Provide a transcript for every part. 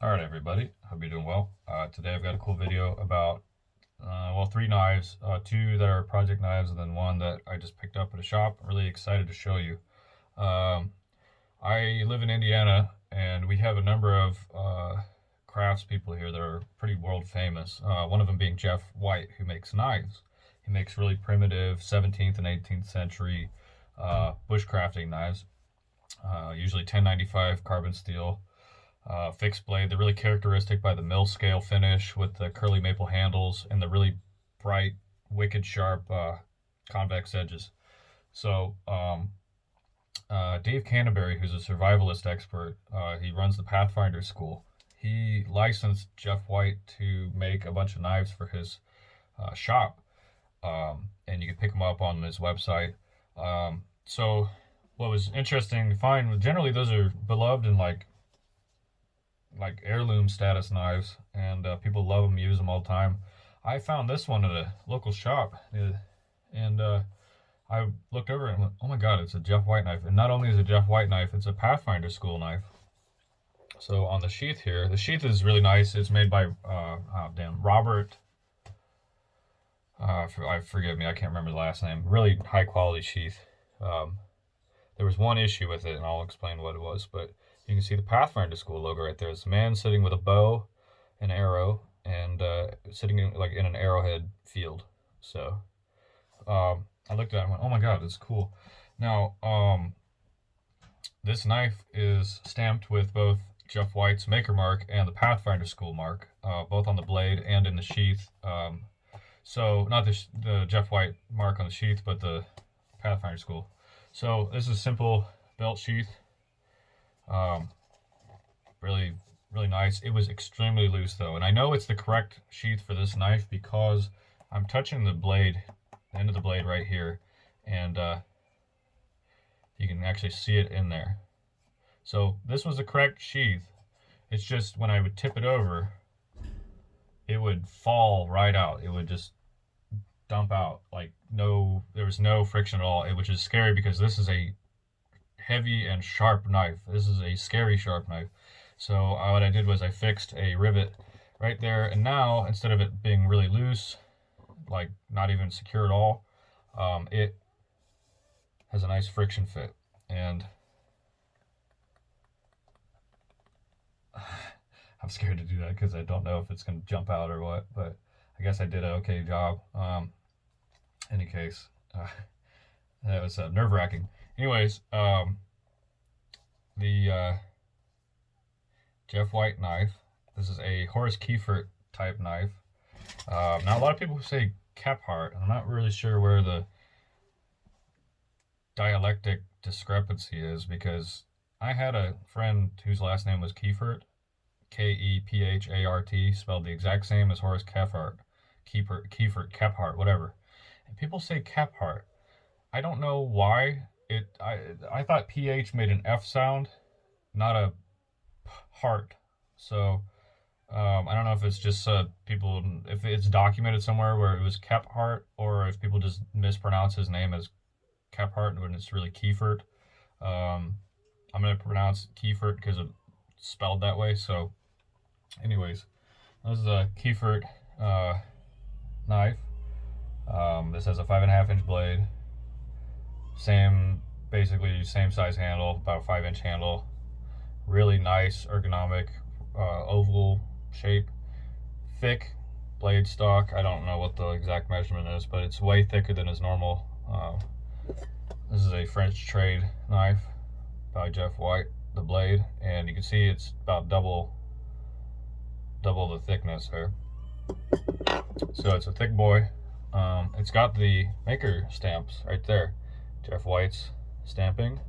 All right, everybody. Hope you're doing well. Today I've got a cool video about, three knives, two that are project knives, and then one that I just picked up at a shop. I'm really excited to show you. Um, I live in Indiana, and we have a number of crafts people here that are pretty world famous. One of them being Jeff White, who makes knives. He makes really primitive 17th and 18th century bushcrafting knives, usually 1095 carbon steel. Fixed blade. They're really characteristic by the mill scale finish with the curly maple handles and the really bright, wicked sharp convex edges. So Dave Canterbury, who's a survivalist expert, he runs the Pathfinder school. He licensed Jeff White to make a bunch of knives for his shop, and you can pick them up on his website. So what was interesting to find, generally those are beloved and like heirloom status knives, and people love them, use them all the time. I found this one at a local shop, and I looked over and went, "Oh my God, it's a Jeff White knife!" And not only is it a Jeff White knife, it's a Pathfinder school knife. So on the sheath here, the sheath is really nice. It's made by Robert. Forgive me, I can't remember the last name. Really high quality sheath. Um, there was one issue with it, and I'll explain what it was. But you can see the Pathfinder School logo right there. It's a man sitting with a bow, an arrow, and sitting in an arrowhead field. So I looked at it and went, "Oh my God, it's cool." Now, this knife is stamped with both Jeff White's maker mark and the Pathfinder School mark, both on the blade and in the sheath. So not the Jeff White mark on the sheath, but the Pathfinder School. So this is a simple belt sheath. Um, really, really nice. It was extremely loose though, and I know it's the correct sheath for this knife because I'm touching the blade, the end of the blade right here, and you can actually see it in there. So this was the correct sheath. It's just when I would tip it over, it would fall right out. It would just dump out, like there was no friction at all, which is scary because this is a heavy and sharp knife. This is a scary sharp knife. So what I did was I fixed a rivet right there, and now instead of it being really loose, like not even secure at all, it has a nice friction fit. And I'm scared to do that because I don't know if it's going to jump out or what, but I guess I did an okay job. Any case, that was nerve-wracking. Anyways, the Jeff White knife. This is a Horace Kephart type knife. Now, a lot of people say Kephart, and I'm not really sure where the dialectic discrepancy is because I had a friend whose last name was Kephart, Kephart, spelled the exact same as Horace Kephart, Kephart, whatever. And people say Kephart. I don't know why. I thought PH made an F sound, not a heart. So I don't know if it's just people, if it's documented somewhere where it was Kephart, or if people just mispronounce his name as Kephart when it's really Kephart. I'm going to pronounce Kephart because it's spelled that way. So anyways, this is a Kephart knife. This has a 5.5-inch blade. Basically same size handle, about a 5-inch handle. Really nice ergonomic oval shape. Thick blade stock. I don't know what the exact measurement is, but it's way thicker than is normal. This is a French trade knife by Jeff White, the blade, and you can see it's about double the thickness there. So it's a thick boy. It's got the maker stamps right there. Jeff White's stamping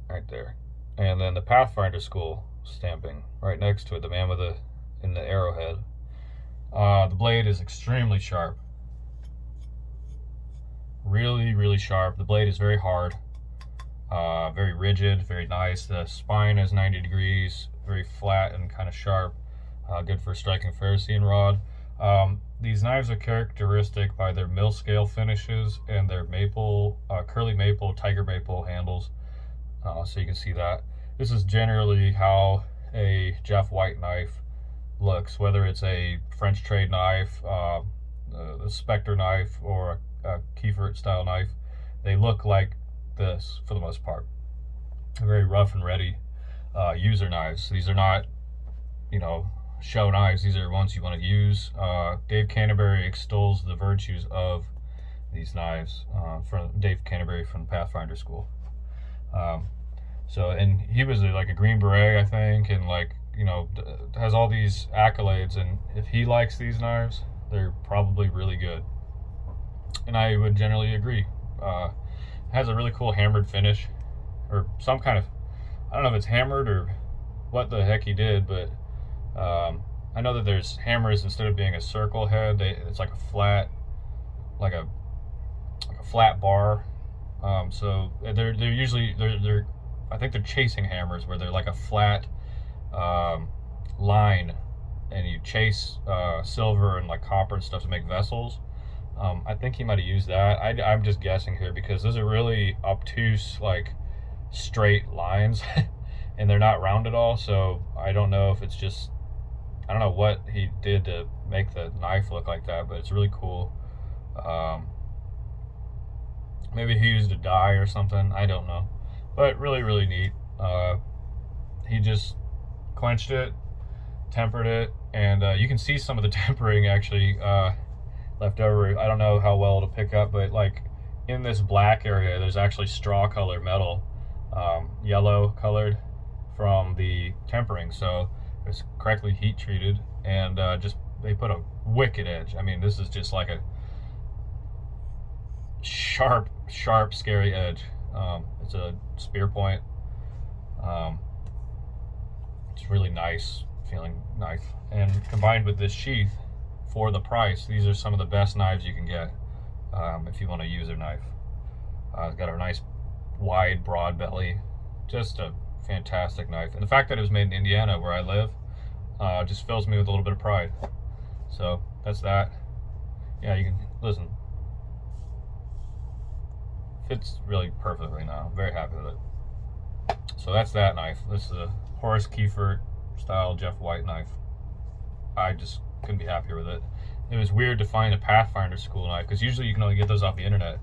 right there, and then the Pathfinder School stamping right next to it. The man in the arrowhead. The blade is extremely sharp. Really, really sharp. The blade is very hard, very rigid, very nice. The spine is 90 degrees, very flat and kind of sharp. Good for striking Ferrocene rod. These knives are characteristic by their mill scale finishes and their maple, curly maple, tiger maple handles. So you can see that. This is generally how a Jeff White knife looks, whether it's a French trade knife, a Spectre knife, or a Kephart style knife. They look like this for the most part. Very rough and ready user knives. These are not, show knives. These are ones you want to use. Dave Canterbury extols the virtues of these knives from Dave Canterbury from the Pathfinder school. And he was like a Green Beret, I think, and has all these accolades. And if he likes these knives, they're probably really good. And I would generally agree. It has a really cool hammered finish, or some kind of, I don't know if it's hammered or what the heck he did, but I know that there's hammers, instead of being a circle head, it's like a flat, like a flat bar. So they're usually I think they're chasing hammers, where they're like a flat line, and you chase silver and like copper and stuff to make vessels. I think he might have used that. I'm just guessing here, because those are really obtuse, like straight lines, and they're not round at all. So I don't know if it's just, I don't know what he did to make the knife look like that, but it's really cool. Maybe he used a dye or something, I don't know, but really, really neat. He just quenched it, tempered it, and you can see some of the tempering actually left over. I don't know how well it'll pick up, but like in this black area, there's actually straw color metal, yellow colored from the tempering. So it's correctly heat treated, and they put a wicked edge. I mean, this is just like a sharp, scary edge. It's a spear point. It's really nice feeling knife, and combined with this sheath, for the price, these are some of the best knives you can get if you want to use a knife. It's got a nice wide, broad belly. Just a fantastic knife, and the fact that it was made in Indiana, where I live, just fills me with a little bit of pride. So that's that. Yeah, you can listen. Fits really perfectly now. I'm very happy with it. So that's that knife. This is a Horace Kephart style Jeff White knife. I just couldn't be happier with it. It was weird to find a Pathfinder school knife, because usually you can only get those off the internet.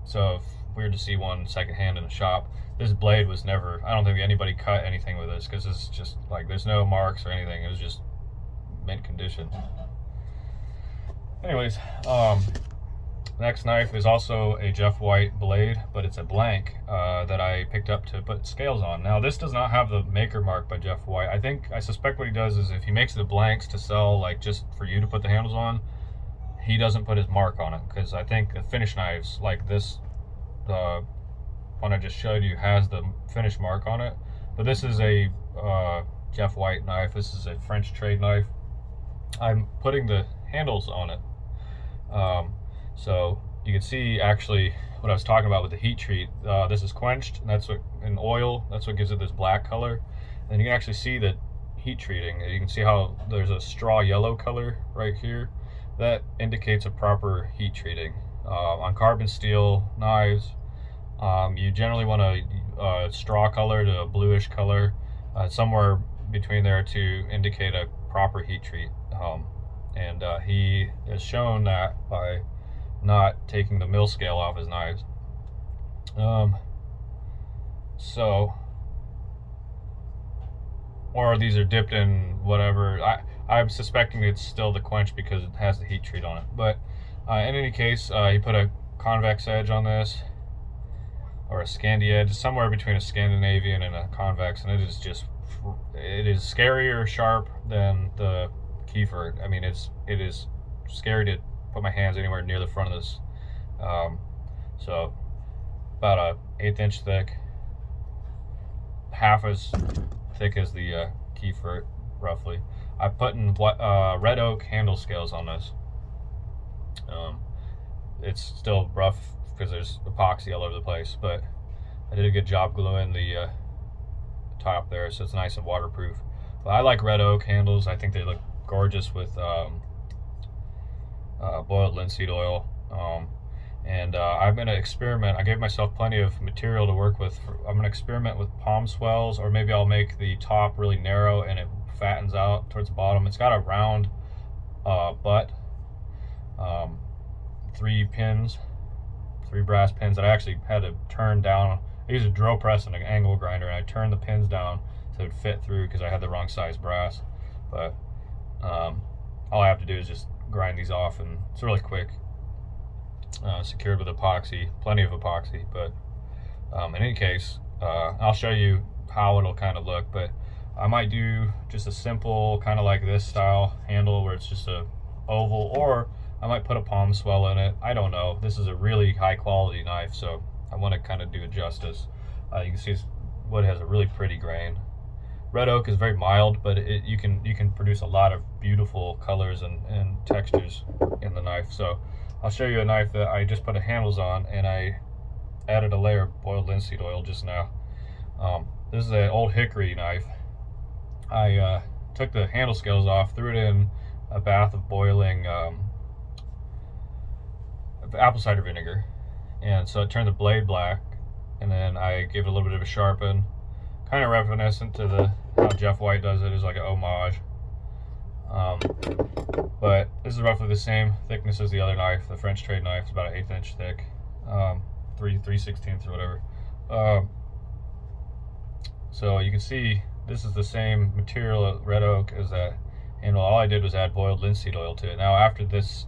So weird to see one secondhand in a shop. This blade was never, I don't think anybody cut anything with this, because it's just like, there's no marks or anything. It was just mint condition. Anyways, next knife is also a Jeff White blade, but it's a blank that I picked up to put scales on. Now, this does not have the maker mark by Jeff White. I suspect what he does is, if he makes the blanks to sell, like just for you to put the handles on, he doesn't put his mark on it, because I think the finish knives like this, the one I just showed you, has the finish mark on it. But this is a Jeff White knife. This is a French trade knife. I'm putting the handles on it. So you can see actually what I was talking about with the heat treat. This is quenched, and that's what, in oil, that's what gives it this black color. And you can actually see the heat treating. You can see how there's a straw yellow color right here. That indicates a proper heat treating. On carbon steel knives, you generally want a straw color to a bluish color, somewhere between there, to indicate a proper heat treat. And he has shown that by not taking the mill scale off his knives. Or these are dipped in whatever. I'm suspecting it's still the quench, because it has the heat treat on it. But in any case, he put a convex edge on this, or a Scandi edge, somewhere between a Scandinavian and a convex, and it is scarier sharp than the Kephart. I mean, it is scary to put my hands anywhere near the front of this. So about a 1/8 inch thick, half as thick as the Kephart, roughly. I put in red oak handle scales on this. It's still rough because there's epoxy all over the place, but I did a good job gluing the top there, so it's nice and waterproof. But I like red oak handles. I think they look gorgeous with boiled linseed oil. And I'm going to experiment. I gave myself plenty of material to work with. I'm going to experiment with palm swells, or maybe I'll make the top really narrow and it fattens out towards the bottom. It's got a round butt, 3 pins, 3 brass pins that I actually had to turn down. I used a drill press and an angle grinder, and I turned the pins down so it would fit through because I had the wrong size brass. But all I have to do is just grind these off, and it's really quick. Secured with epoxy, plenty of epoxy. But in any case, I'll show you how it'll kind of look. But I might do just a simple kind of like this style handle where it's just a oval, or I might put a palm swell in it. I don't know. This is a really high quality knife, so I want to kind of do it justice. You can see wood has a really pretty grain. Red oak is very mild, but you can produce a lot of beautiful colors and textures in the knife. So I'll show you a knife that I just put the handles on, and I added a layer of boiled linseed oil just now. This is an old Hickory knife. I took the handle scales off, threw it in a bath of boiling apple cider vinegar, and so it turned the blade black, and then I gave it a little bit of a sharpen, kind of reminiscent to how Jeff White does it, is like an homage. But this is roughly the same thickness as the other knife. The French trade knife is about an 1/8 inch thick, 3/16 or whatever. So you can see this is the same material, red oak, as that handle. All I did was add boiled linseed oil to it. Now after this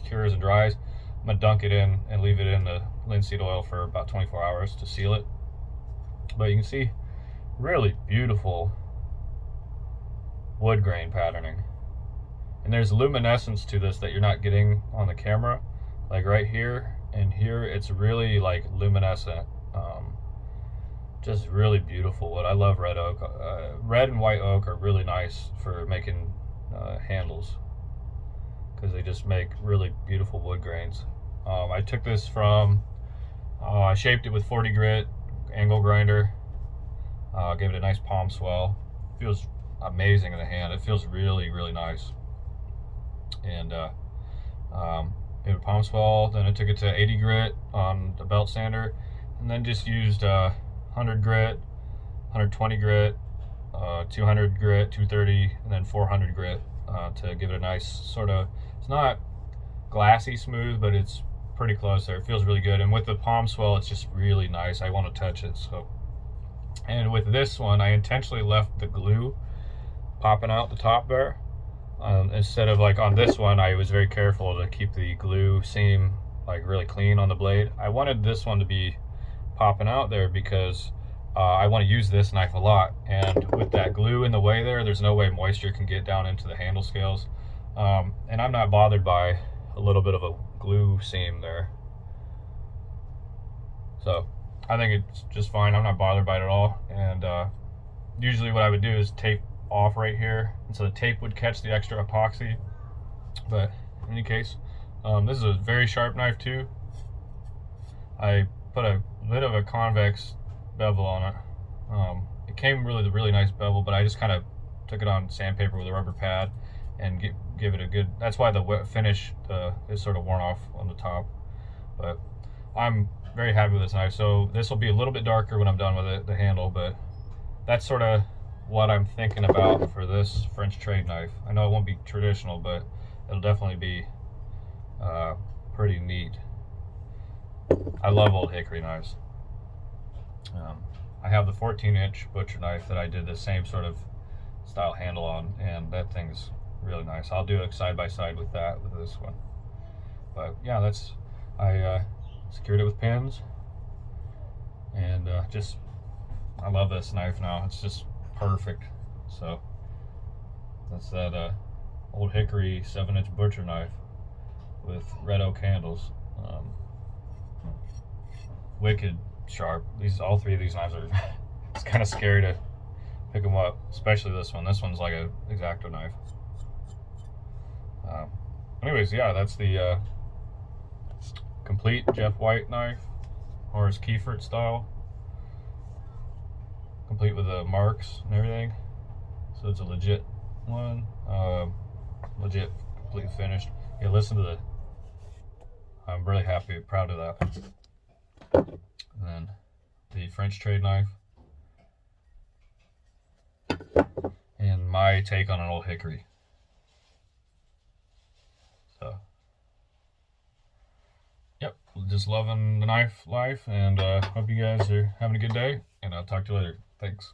cures and dries, I'm gonna dunk it in and leave it in the linseed oil for about 24 hours to seal it. But you can see really beautiful wood grain patterning. And there's luminescence to this that you're not getting on the camera. Like right here and here, it's really like luminescent. Just really beautiful wood. I love red oak. Red and white oak are really nice for making handles, because they just make really beautiful wood grains. I took this from, I shaped it with 40 grit angle grinder. Gave it a nice palm swell. Feels amazing in the hand. It feels really, really nice. And gave it a palm swell. Then I took it to 80 grit on the belt sander, and then just used 100 grit, 120 grit, 200 grit, 230, and then 400 grit to give it a nice sort of, it's not glassy smooth, but it's pretty close there. It feels really good. And with the palm swell, it's just really nice. I want to touch it. So, and with this one, I intentionally left the glue popping out the top there. Instead of like on this one, I was very careful to keep the glue seam like really clean on the blade. I wanted this one to be popping out there because I want to use this knife a lot, and with that glue in the way there's no way moisture can get down into the handle scales, and I'm not bothered by a little bit of a glue seam there. So I think it's just fine. I'm not bothered by it at all. And usually what I would do is tape off right here, and so the tape would catch the extra epoxy. But in any case, this is a very sharp knife too. I put a bit of a convex bevel on it. It came with a really nice bevel, but I just kind of took it on sandpaper with a rubber pad and give it a good, that's why the finish is sort of worn off on the top. But I'm very happy with this knife. So this will be a little bit darker when I'm done with it, the handle, but that's sort of what I'm thinking about for this French trade knife. I know it won't be traditional, but it'll definitely be pretty neat. I love old Hickory knives. I have the 14-inch butcher knife that I did the same sort of style handle on, and that thing's really nice. I'll do it side by side with that, with this one. But yeah, that's, I secured it with pins, and I love this knife now. It's just perfect. So that's that old Hickory 7-inch butcher knife with red oak handles. Wicked sharp. All three of these knives are it's kind of scary to pick them up, especially this one. This one's like a X-Acto knife. Anyways, yeah, that's the complete Jeff White knife, or his Kephart style, complete with the marks and everything. So it's a legit one, legit, completely finished. Yeah, listen to the I'm really happy, proud of that. And then the French trade knife. And my take on an old hickory. So, yep, just loving the knife life, and hope you guys are having a good day, and I'll talk to you later. Thanks.